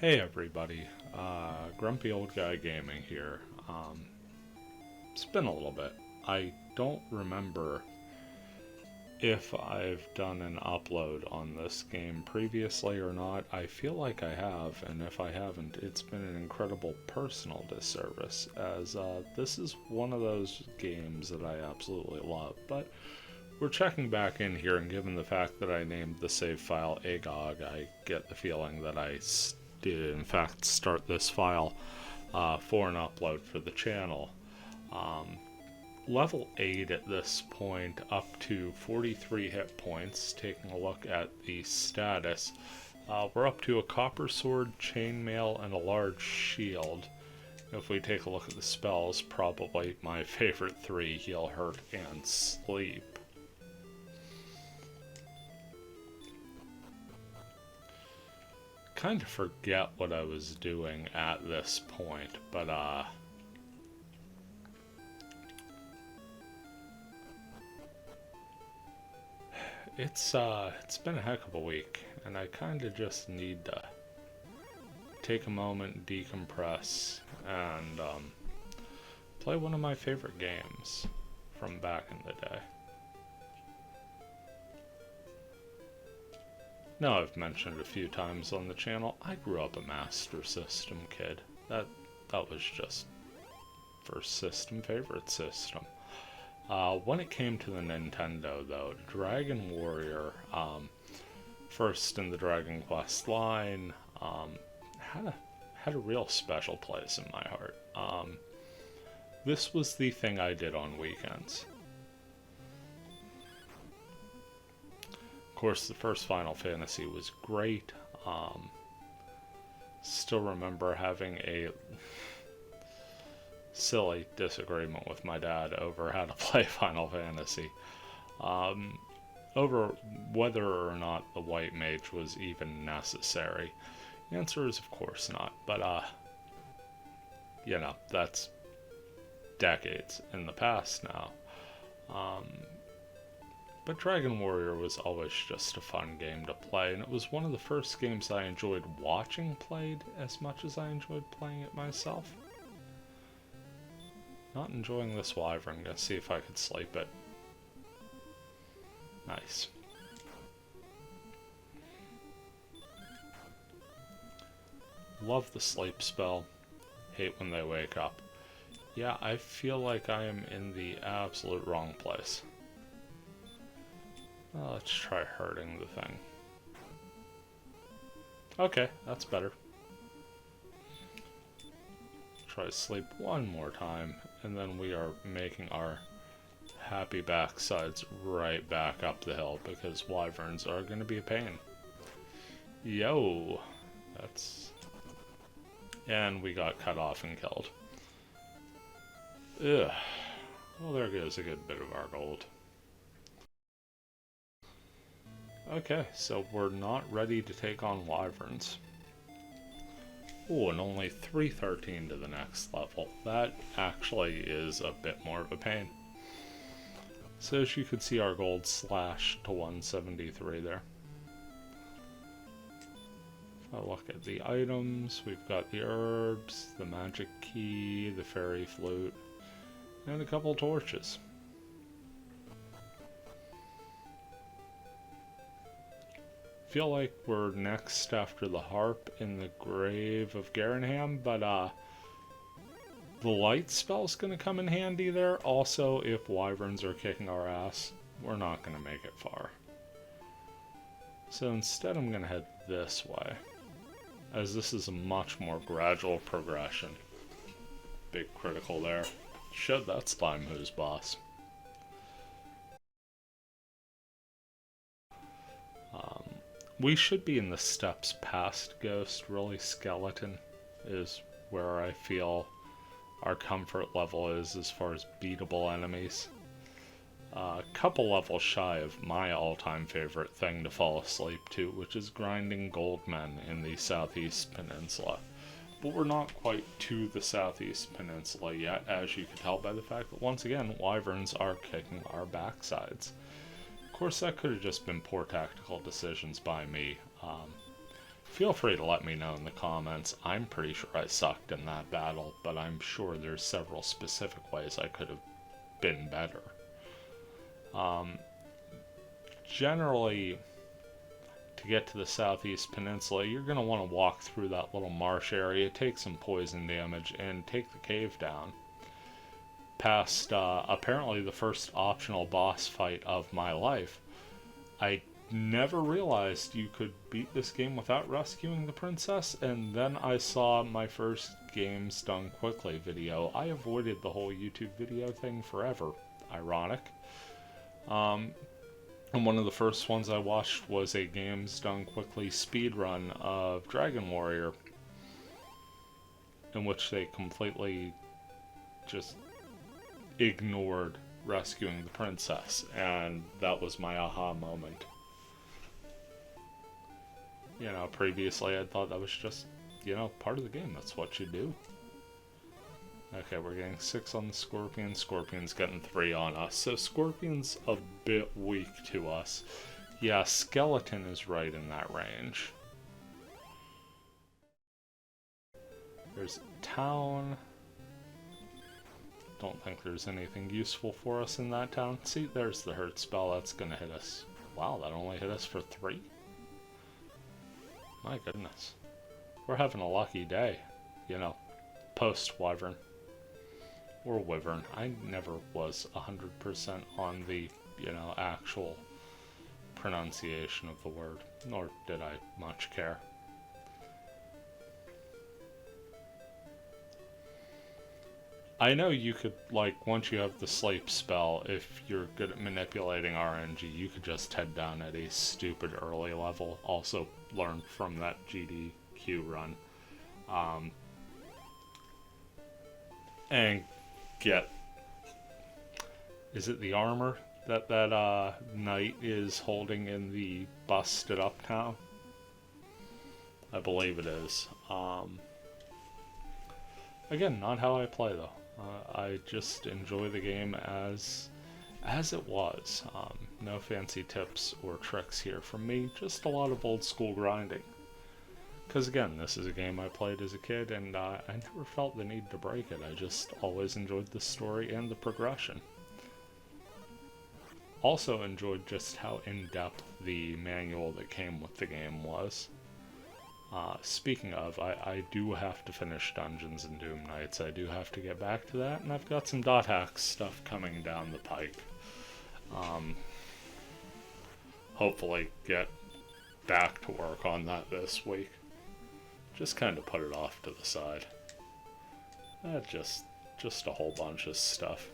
Hey everybody, Grumpy Old Guy Gaming here. It's been a little bit. I don't remember if I've done an upload on this game previously or not. I feel like I have, and if I haven't, it's been an incredible personal disservice, as this is one of those games that I absolutely love. But we're checking back in here, and given the fact that I named the save file Agog, I get the feeling that I did in fact start this file for an upload for the channel. Level 8 at this point, up to 43 hit points. Taking a look at the status, we're up to a copper sword, chainmail, and a large shield. If we take a look at the spells, probably my favorite three: heal, hurt, and sleep. Kind of forget what I was doing at this point, but it's been a heck of a week, and I kind of just need to take a moment, decompress, and play one of my favorite games from back in the day. Now, I've mentioned a few times on the channel, I grew up a Master System kid. That was just first system, favorite system. When it came to the Nintendo, though, Dragon Warrior, first in the Dragon Quest line, had a real special place in my heart. This was the thing I did on weekends. Of course, the first Final Fantasy was great. Still remember having a silly disagreement with my dad over how to play Final Fantasy. Over whether or not the white mage was even necessary. The answer is of course not, but you know, that's decades in the past now. But Dragon Warrior was always just a fun game to play, and it was one of the first games I enjoyed watching played as much as I enjoyed playing it myself. Not enjoying this wyvern. Gonna see if I could sleep it. Nice. Love the sleep spell. Hate when they wake up. Yeah, I feel like I am in the absolute wrong place. Well, let's try hurting the thing. Okay, that's better. Try to sleep one more time, and then we are making our happy backsides right back up the hill, because wyverns are going to be a pain. Yo! That's... And we got cut off and killed. Ugh. Well, there goes a good bit of our gold. Okay, so we're not ready to take on wyverns. Oh, and only 313 to the next level. That actually is a bit more of a pain. So as you can see, our gold slashed to 173 there. If I look at the items, we've got the herbs, the magic key, the fairy flute, and a couple torches. Feel like we're next after the harp in the grave of Garanham, but the light spell's gonna come in handy there. Also, if wyverns are kicking our ass, we're not gonna make it far. So instead I'm gonna head this way, as this is a much more gradual progression. Big critical there. Showed that slime who's boss. We should be in the steps past Ghost. Really, Skeleton is where I feel our comfort level is as far as beatable enemies. A couple levels shy of my all-time favorite thing to fall asleep to, which is grinding goldmen in the Southeast Peninsula. But we're not quite to the Southeast Peninsula yet, as you can tell by the fact that once again, wyverns are kicking our backsides. Of course, that could have just been poor tactical decisions by me. feel free to let me know in the comments. I'm pretty sure I sucked in that battle, but I'm sure there's several specific ways I could have been better. Generally, to get to the southeast peninsula, you're going to want to walk through that little marsh area, take some poison damage, and take the cave down. Past apparently the first optional boss fight of my life. I never realized you could beat this game without rescuing the princess, and then I saw my first games done quickly video. I avoided the whole YouTube video thing forever. Ironic. And one of the first ones I watched was a games done quickly speedrun of Dragon Warrior, in which they completely just ignored rescuing the princess, and that was my aha moment. You know, previously I thought that was just, you know, part of the game. That's what you do. Okay, we're getting 6 on the Scorpion. Scorpion's getting 3 on us. So Scorpion's a bit weak to us. Yeah, Skeleton is right in that range. There's town. Don't think there's anything useful for us in that town. See, there's the hurt spell. That's gonna hit us. Wow, that only hit us for 3? My goodness. We're having a lucky day. You know, post-Wyvern. Or Wyvern. I never was 100% on the, you know, actual pronunciation of the word. Nor did I much care. I know you could, like, once you have the sleep spell, if you're good at manipulating RNG, you could just head down at a stupid early level. Also learn from that GDQ run. And get... Is it the armor that knight is holding in the busted up town? I believe it is. Again, not how I play though. I just enjoy the game as it was. No fancy tips or tricks here from me, just a lot of old school grinding. Because again, this is a game I played as a kid, and I never felt the need to break it. I just always enjoyed the story and the progression. Also enjoyed just how in-depth the manual that came with the game was. Speaking of, I do have to finish Dungeons and Doom Nights. I do have to get back to that, and I've got some dot hacks stuff coming down the pike. Hopefully get back to work on that this week. Just kind of put it off to the side. Just a whole bunch of stuff.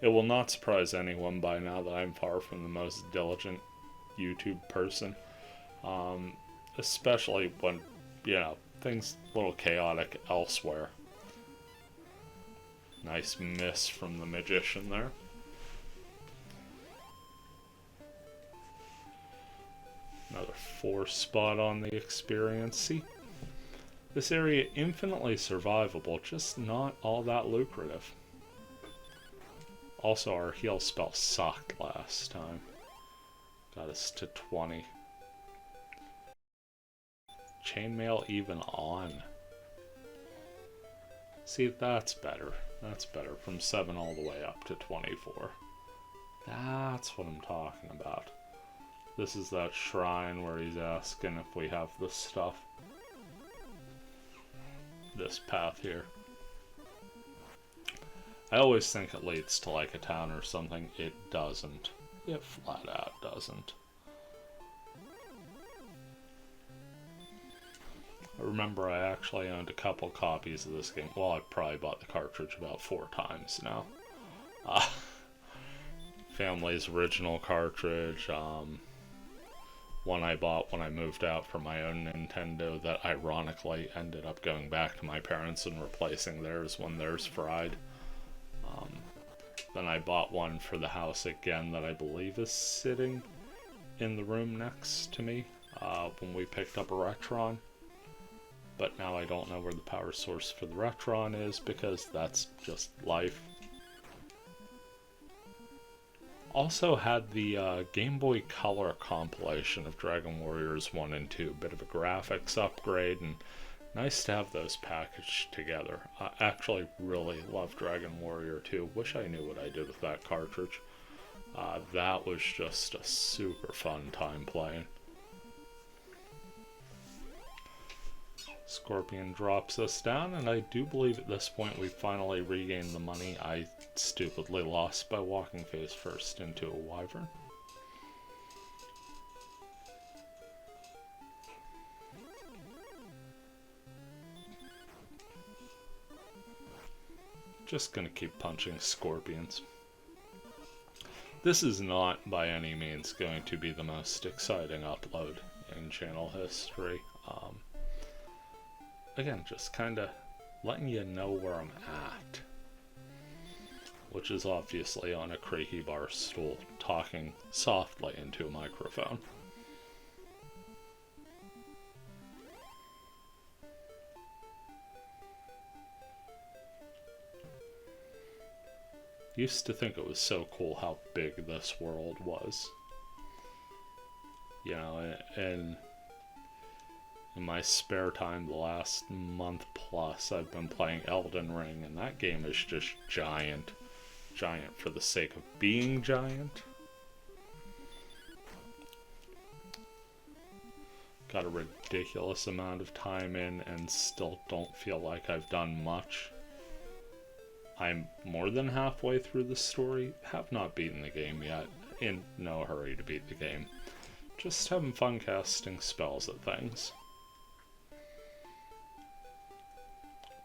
It will not surprise anyone by now that I'm far from the most diligent YouTube person. Especially when, you know, things a little chaotic elsewhere. Nice miss from the magician there. Another 4 spot on the experience. See, this area infinitely survivable, just not all that lucrative. Also, our heal spell sucked last time. Got us to 20. Chainmail even on. See, that's better. That's better. From 7 all the way up to 24. That's what I'm talking about. This is that shrine where he's asking if we have this stuff. This path here. I always think it leads to like a town or something. It doesn't. It flat out doesn't. I remember I actually owned a couple copies of this game. Well, I probably bought the cartridge about 4 times now. Family's original cartridge. One I bought when I moved out for my own Nintendo that ironically ended up going back to my parents and replacing theirs when theirs fried. Then I bought one for the house again that I believe is sitting in the room next to me when we picked up a Retron. But now I don't know where the power source for the Retron is because that's just life. Also had the Game Boy Color compilation of Dragon Warriors 1 and 2. Bit of a graphics upgrade, and nice to have those packaged together. I actually really love Dragon Warrior 2. Wish I knew what I did with that cartridge. That was just a super fun time playing. Scorpion drops us down, and I do believe at this point we finally regained the money I stupidly lost by walking face first into a wyvern. Just gonna keep punching scorpions. This is not by any means going to be the most exciting upload in channel history. Again, just kind of letting you know where I'm at. Which is obviously on a creaky bar stool, talking softly into a microphone. Used to think it was so cool how big this world was. You know, and in my spare time, the last month plus, I've been playing Elden Ring, and that game is just giant. Giant for the sake of being giant. Got a ridiculous amount of time in, and still don't feel like I've done much. I'm more than halfway through the story, have not beaten the game yet, in no hurry to beat the game. Just having fun casting spells at things.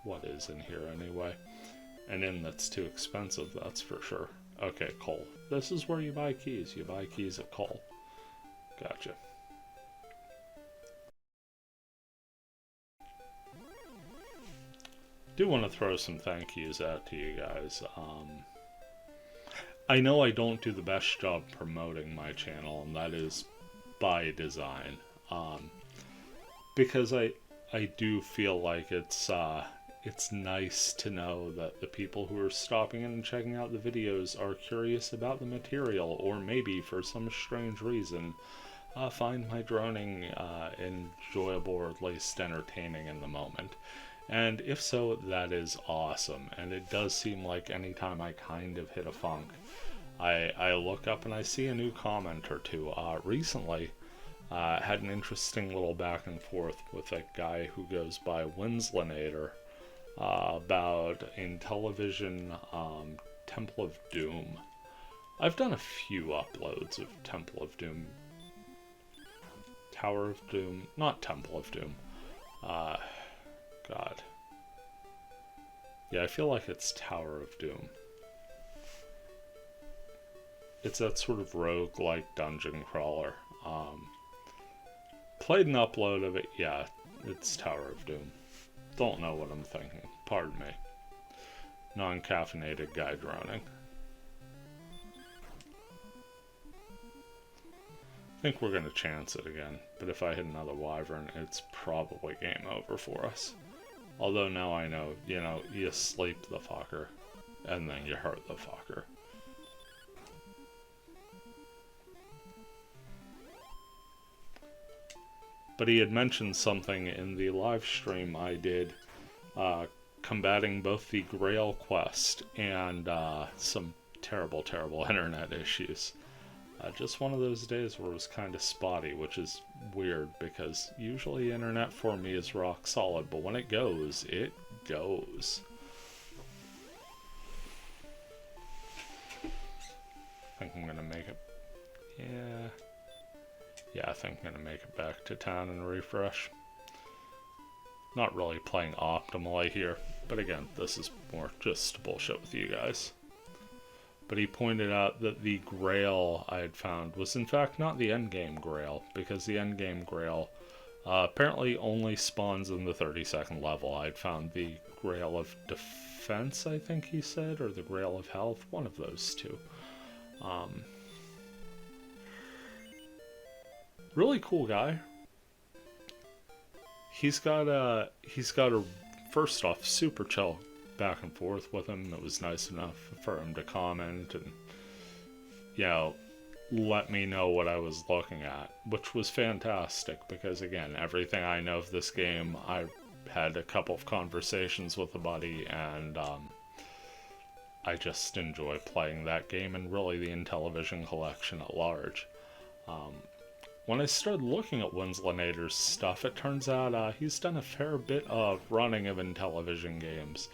What is in here anyway? An inn that's too expensive, that's for sure. Okay, Cole. This is where you buy keys. You buy keys at Cole. Gotcha. Do want to throw some thank yous out to you guys. I know I don't do the best job promoting my channel, and that is by design. Because I do feel like it's nice to know that the people who are stopping in and checking out the videos are curious about the material, or maybe for some strange reason find my droning enjoyable or at least entertaining in the moment. And if so, that is awesome. And it does seem like anytime I kind of hit a funk, I look up and I see a new comment or two. Recently, had an interesting little back and forth with a guy who goes by Winslinator about Intellivision Temple of Doom. I've done a few uploads of Temple of Doom. Tower of Doom, not Temple of Doom. God. Yeah, I feel like it's Tower of Doom. It's that sort of rogue-like dungeon crawler. Played an upload of it, yeah, it's Tower of Doom. Don't know what I'm thinking, pardon me. Non-caffeinated guy droning. I think we're gonna chance it again, but if I hit another wyvern, it's probably game over for us. Although now I know, you know, you sleep the fucker, and then you hurt the fucker. But he had mentioned something in the live stream I did, combating both the Grail quest and some terrible, terrible internet issues. Just one of those days where it was kind of spotty, which is weird because usually internet for me is rock solid, but when it goes, it goes. I think I'm gonna make it. Yeah, I think I'm gonna make it back to town and refresh. Not really playing optimally here, but again, this is more just bullshit with you guys. But he pointed out that the Grail I had found was in fact not the endgame Grail, because the endgame Grail apparently only spawns in the 32nd level. I had found the Grail of Defense, I think he said, or the Grail of Health, one of those two. Really cool guy. He's got a first off super chill back and forth with him. It was nice enough for him to comment, and you know, let me know what I was looking at, which was fantastic because, again, everything I know of this game, I had a couple of conversations with a buddy, and I just enjoy playing that game and really the Intellivision collection at large. Um, when I started looking at Winslinator's stuff, it turns out he's done a fair bit of running of Intellivision games.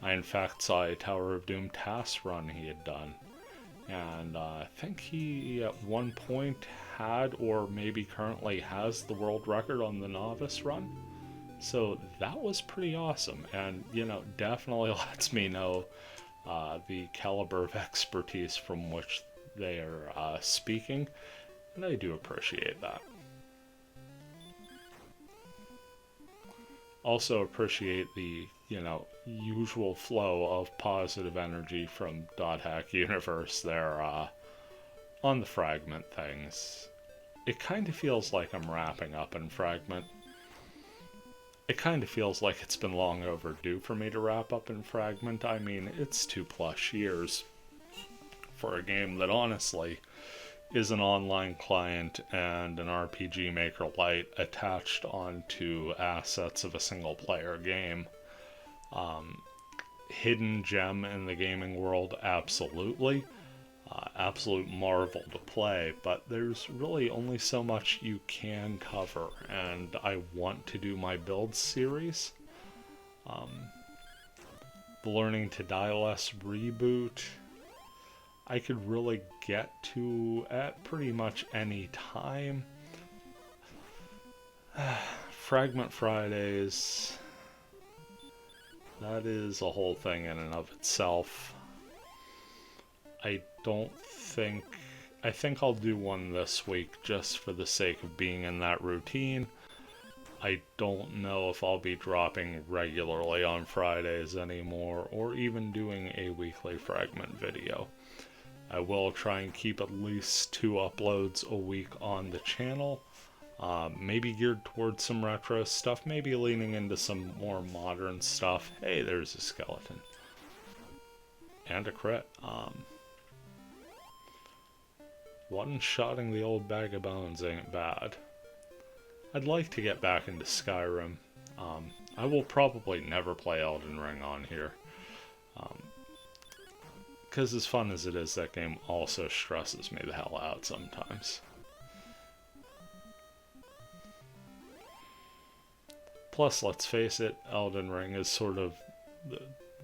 I, in fact, saw a Tower of Doom TAS run he had done. And I think he, at one point, had or maybe currently has the world record on the novice run. So that was pretty awesome. And, you know, definitely lets me know the caliber of expertise from which they are speaking. And I do appreciate that. Also appreciate the, you know, usual flow of positive energy from Dot Hack Universe there on the Fragment things. It kind of feels like I'm wrapping up in Fragment. It kind of feels like it's been long overdue for me to wrap up in Fragment. I mean, it's 2+ years for a game that honestly is an online client and an RPG Maker Lite attached onto assets of a single player game. Hidden gem in the gaming world, absolutely. Absolute marvel to play, but there's really only so much you can cover, and I want to do my build series. The Learning to Die Less reboot, I could really get to at pretty much any time. Fragment Fridays, that is a whole thing in and of itself. I think I'll do one this week just for the sake of being in that routine. I don't know if I'll be dropping regularly on Fridays anymore, or even doing a weekly Fragment video. I will try and keep at least 2 uploads a week on the channel. Maybe geared towards some retro stuff, maybe leaning into some more modern stuff. Hey, there's a skeleton. And a crit. One-shotting the old bag of bones ain't bad. I'd like to get back into Skyrim. I will probably never play Elden Ring on here. Because as fun as it is, that game also stresses me the hell out sometimes. Plus, let's face it, Elden Ring is sort of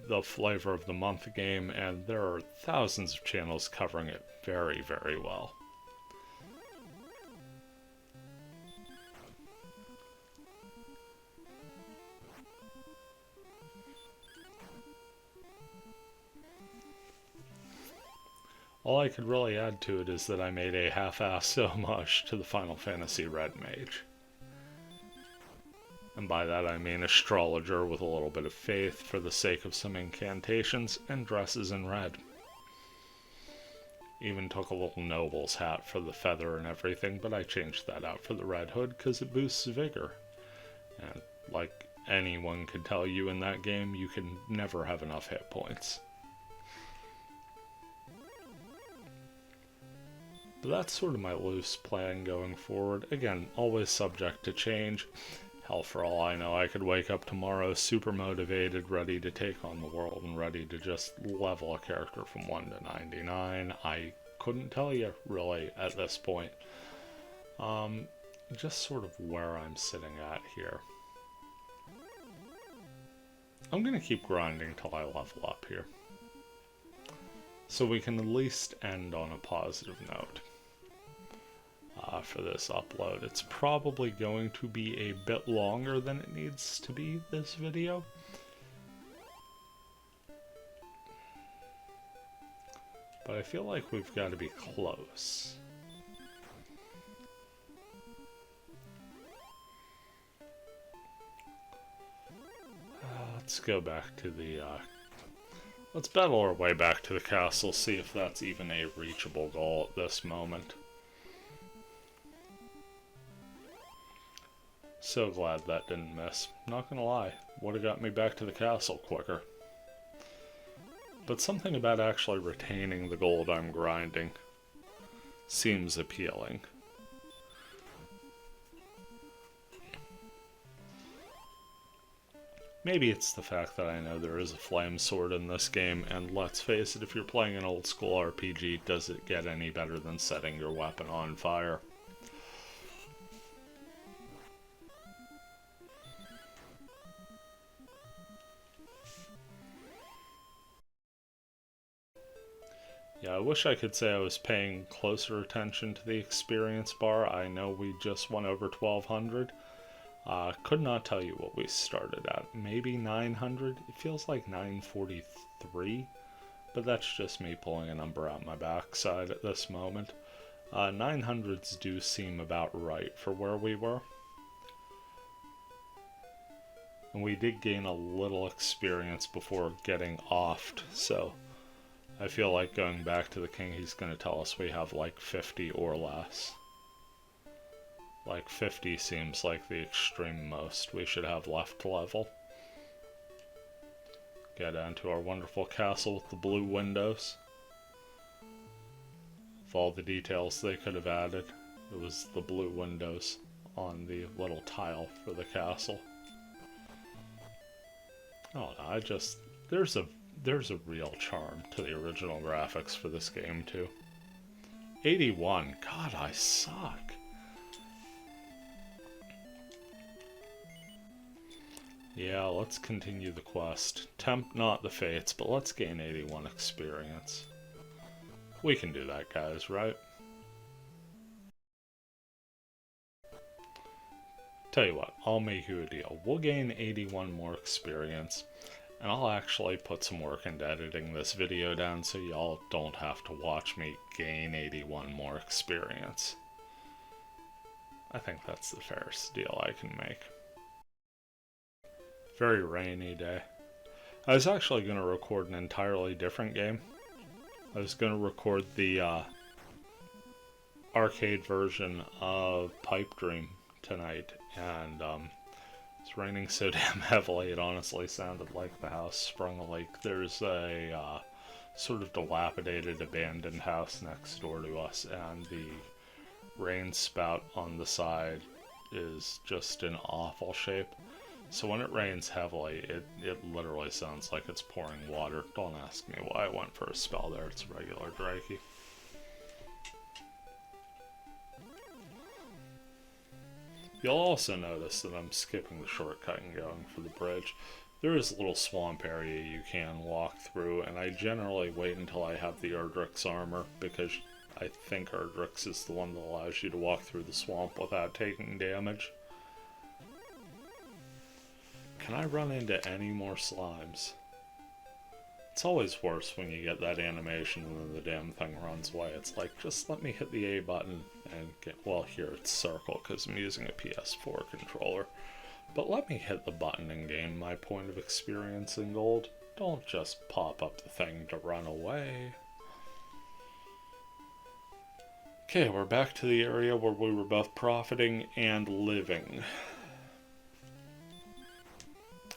the flavor of the month game, and there are thousands of channels covering it very, very well. All I could really add to it is that I made a half-assed homage to the Final Fantasy Red Mage. And by that I mean astrologer with a little bit of faith for the sake of some incantations, and dresses in red. Even took a little noble's hat for the feather and everything, but I changed that out for the red hood because it boosts vigor. And like anyone could tell you in that game, you can never have enough hit points. But that's sort of my loose plan going forward. Again, always subject to change. Hell, for all I know, I could wake up tomorrow super motivated, ready to take on the world, and ready to just level a character from 1 to 99. I couldn't tell you, really, at this point. Just sort of where I'm sitting at here. I'm going to keep grinding till I level up here. So we can at least end on a positive note. For this upload. It's probably going to be a bit longer than it needs to be, this video. But I feel like we've got to be close. Let's go back to the... let's battle our way back to the castle, see if that's even a reachable goal at this moment. So glad that didn't miss. Not gonna lie, would have got me back to the castle quicker. But something about actually retaining the gold I'm grinding seems appealing. Maybe it's the fact that I know there is a flame sword in this game, and let's face it, if you're playing an old school RPG, does it get any better than setting your weapon on fire? Yeah, I wish I could say I was paying closer attention to the experience bar. I know we just went over 1200. Could not tell you what we started at. Maybe 900? It feels like 943, but that's just me pulling a number out my backside at this moment. 900s do seem about right for where we were. And we did gain a little experience before getting offed, so I feel like going back to the king, he's going to tell us we have like 50 or less. Like 50 seems like the extreme most we should have left level. Get into our wonderful castle with the blue windows. With all the details they could have added, it was the blue windows on the little tile for the castle. Oh, there's a real charm to the original graphics for this game too. 81, God, I suck. Yeah, let's continue the quest. Tempt not the fates, but let's gain 81 experience. We can do that, guys, right? Tell you what, I'll make you a deal. We'll gain 81 more experience, and I'll actually put some work into editing this video down so y'all don't have to watch me gain 81 more experience. I think that's the fairest deal I can make. Very rainy day. I was actually going to record an entirely different game. I was going to record the arcade version of Pipe Dream tonight, and it's raining so damn heavily it honestly sounded like the house sprung a leak. There's a sort of dilapidated abandoned house next door to us, and the rain spout on the side is just in awful shape. So when it rains heavily, it literally sounds like it's pouring water. Don't ask me why I went for a spell there. It's a regular Drakey. You'll also notice that I'm skipping the shortcut and going for the bridge. There is a little swamp area you can walk through, and I generally wait until I have the Erdrick's armor, because I think Erdrick's is the one that allows you to walk through the swamp without taking damage. Can I run into any more slimes? It's always worse when you get that animation and then the damn thing runs away. It's like, just let me hit the A button and get... Well, here it's circle because I'm using a PS4 controller. But let me hit the button and gain my point of experience in gold. Don't just pop up the thing to run away. Okay, we're back to the area where we were both profiting and living.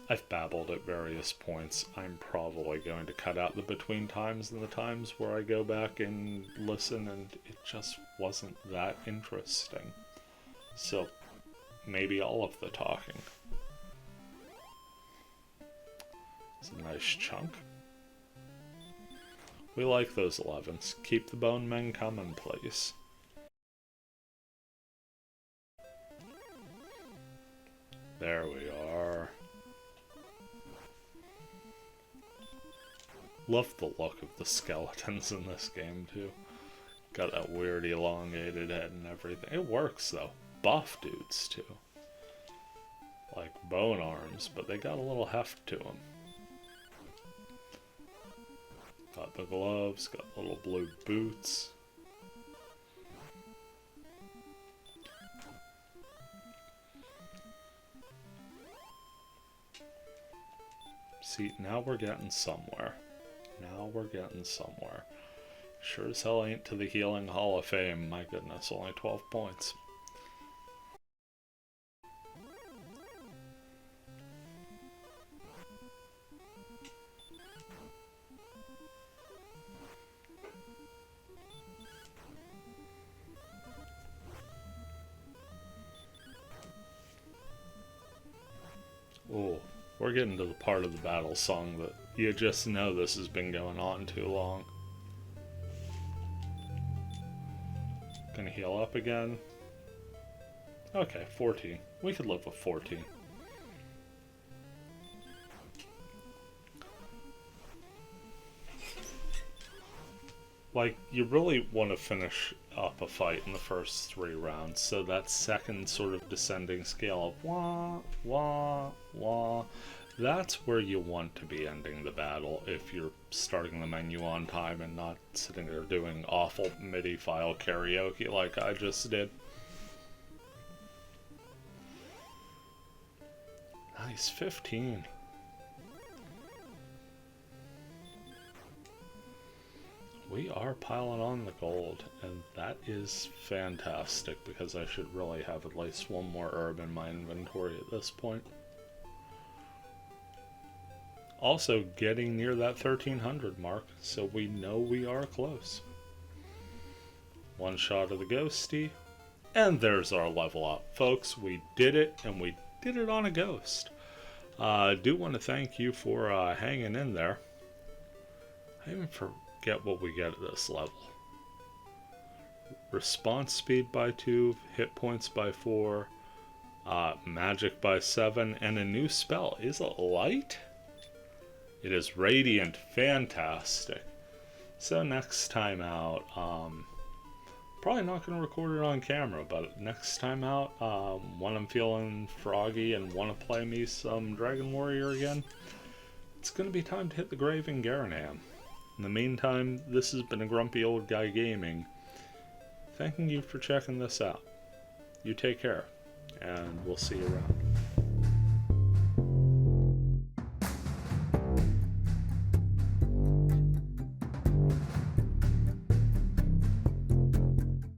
I've babbled at various points. I'm probably going to cut out the between times and the times where I go back and listen, and it just wasn't that interesting. So, maybe all of the talking. It's a nice chunk. We like those 11s. Keep the bone men coming, please. There we are. Love the look of the skeletons in this game, too. Got that weird elongated head and everything. It works, though. Buff dudes, too. Like bone arms, but they got a little heft to them. Got the gloves, got little blue boots. See, now we're getting somewhere. Now we're getting somewhere. Sure as hell ain't to the Healing Hall of Fame. My goodness, only 12 points. Oh, we're getting to the part of the battle song that you just know this has been going on too long. Gonna heal up again. Okay, 14. We could live with 14. Like, you really want to finish up a fight in the first 3 rounds, so that second sort of descending scale of wah, wah, wah, that's where you want to be ending the battle if you're starting the menu on time and not sitting there doing awful MIDI file karaoke like I just did. Nice, 15. We are piling on the gold, and that is fantastic because I should really have at least one more herb in my inventory at this point. Also getting near that 1300 mark, so we know we are close. One shot of the ghosty, and there's our level up. Folks, we did it, and we did it on a ghost. I do want to thank you for hanging in there. I even forget what we get at this level. Response speed by 2, hit points by 4, magic by 7, and a new spell. Is it light? It is radiant. Fantastic. So next time out, probably not going to record it on camera, but next time out, when I'm feeling froggy and want to play me some Dragon Warrior again, it's going to be time to hit the grave in Garanam. In the meantime, this has been a Grumpy Old Guy Gaming. Thanking you for checking this out. You take care, and we'll see you around.